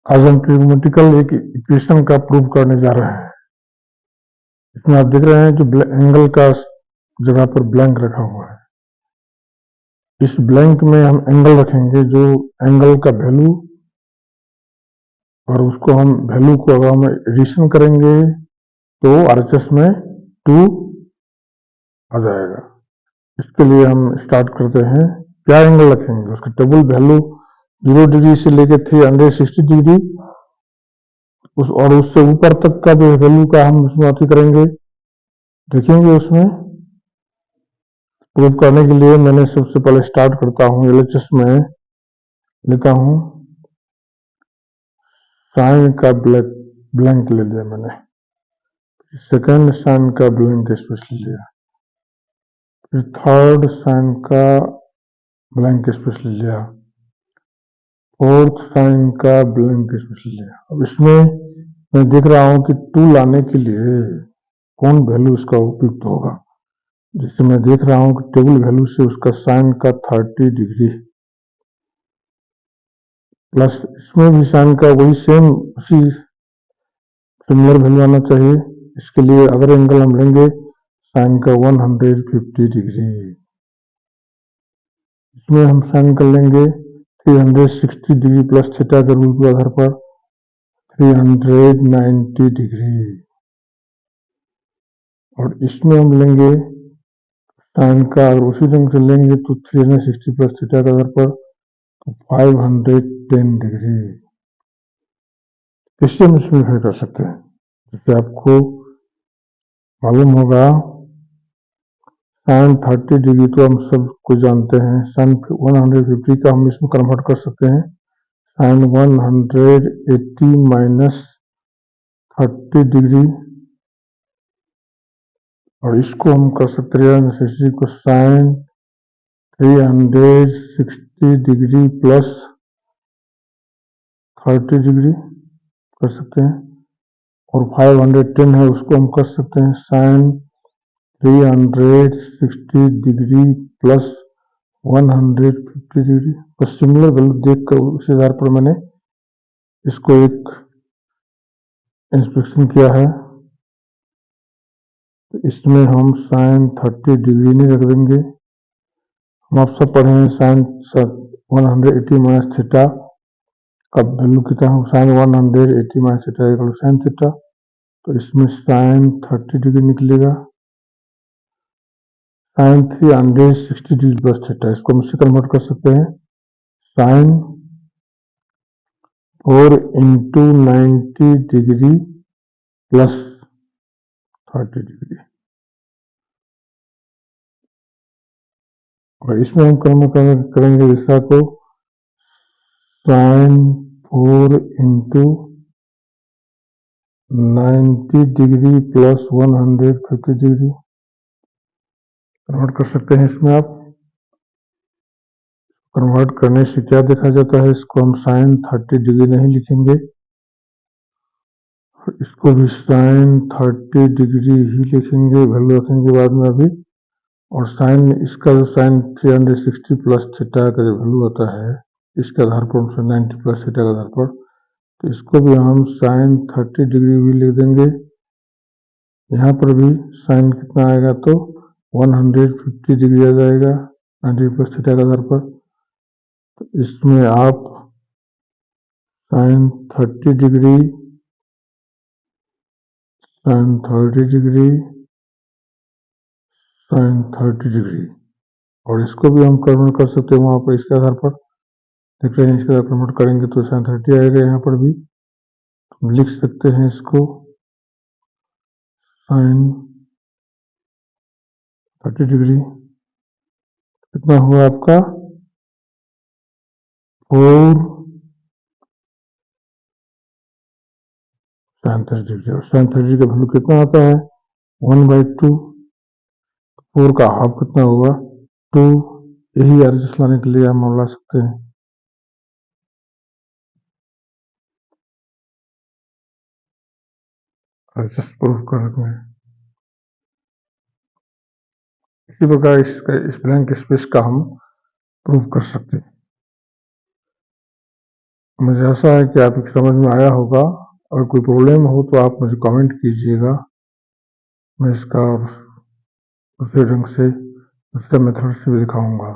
आज हम ट्रिग्नोमेट्रिकल एक इक्वेशन का प्रूव करने जा रहे हैं। इसमें आप देख रहे हैं जो एंगल का जगह पर ब्लैंक रखा हुआ है। इस ब्लैंक में हम एंगल रखेंगे, जो एंगल का वैल्यू, और उसको हम वैल्यू को अगर हम एडिशन करेंगे तो RHS में 2 आ जाएगा। इसके लिए हम स्टार्ट करते हैं। क्या एंगल रखेंगे, उसका टेबल वैल्यू 0 डिग्री से लेकर 360 डिग्री और उससे ऊपर तक का जो वैल्यू का हम उसमें अति करेंगे, देखेंगे। उसमें प्रूव करने के लिए मैंने सबसे पहले स्टार्ट करता हूँ, LHS में लेता हूँ साइन का ब्लैंक ले लिया मैंने, सेकंड साइन का ब्लैंक स्पेस ले लिया, फिर थर्ड साइन का ब्लैंक स्पेस ले लिया, फोर्थ साइन का ब्लैंक स्पेस ले लिया। अब इसमें मैं देख रहा हूँ कि 2 लाने के लिए कौन वैल्यू इसका उपयुक्त होगा। जिससे मैं देख रहा हूँ कि टेबल वैल्यू से उसका साइन का 30 डिग्री प्लस इसमें भी साइन का वही सेम उसी सिमिलर वैल्यू आना चाहिए। इसके लिए अगर एंगल हम लेंगे साइन का 150 डिग्री, इसमें हम साइन कर लेंगे 360 डिग्री प्लस थीटा के रूल के आधार पर 390 डिग्री, और इसमें हम लेंगे साइन का, अगर उसी ढंग से लेंगे तो 360 प्लस थीटा के आधार पर 510 डिग्री। इससे हम सिम्प्लीफाई कर सकते हैं। जैसे आपको मालूम होगा साइन 30 डिग्री तो हम सबको जानते हैं, साइन 150 का हम इसमें कन्वर्ट कर सकते हैं साइन 180 माइनस 30 डिग्री, और इसको हम कर सकते हैं को साइन 360 डिग्री प्लस 30 डिग्री कर सकते हैं, और 510 है उसको हम कर सकते हैं साइन 360 डिग्री प्लस 150 डिग्री। और सिमिलर वैल्यू देखकर उस आधार पर मैंने इसको एक इंस्पेक्शन किया है। तो इसमें हम साइन 30 डिग्री नहीं रख देंगे। हम आप सब पढ़े हैं साइन 180 माइनस थीटा का वैल्यू कितना है, sine 180 minus theta equal sine theta. तो इसमें साइन 30 डिग्री निकलेगा, साइन 360 डिग्री प्लस थीटा, इसको हम इससे कन्वर्ट कर सकते हैं sine 4 into 90 degree plus 30 degree, और इसमें हम कन्वर्ट करेंगे दिशा को sine 4 into 90 degree plus 150 degree convert कर सकते हैं। इसमें आप कन्वर्ट करने से क्या देखा जाता है, इसको हम साइन 30 डिग्री नहीं लिखेंगे, इसको भी साइन 30 डिग्री ही लिखेंगे, वैल्यू रखेंगे बाद में अभी। और साइन इसका जो साइन 360 प्लस थीटा का जो वैल्यू होता है इसके आधार पर 90 प्लस थीटा के आधार पर, तो इसको भी हम साइन 30 डिग्री भी लिख देंगे। यहाँ पर भी साइन कितना आएगा तो 150 डिग्री आ जाएगा 90 प्लस थीटा के आधार पर। तो इसमें आप sine 30 degree, sine 30 degree, sine 30 degree, और इसको भी हम कन्वर्ट कर सकते हैं वहाँ पर इसके आधार पर। देख रहे हैं इसके आधार कन्वर्ट करेंगे तो साइन 30 आएगा। यहाँ पर भी हम लिख सकते हैं इसको साइन 30 डिग्री कितना हुआ आपका 4 साइन 30 डिग्री, और साइन 30 का वैल्यू कितना आता है 1/2, 4 का हाफ कितना होगा 2। यही RHS लाने के लिए हम ला सकते हैं। RHS प्रूफ कर सकते हैं। इसी प्रकार इस ब्लैंक स्पेस का हम प्रूफ कर सकते हैं। मुझे आशा है कि आपकी समझ में आया होगा। और कोई प्रॉब्लम हो तो आप मुझे कमेंट कीजिएगा, मैं इसका दूसरे ढंग से दूसरे मेथड से भी दिखाऊंगा।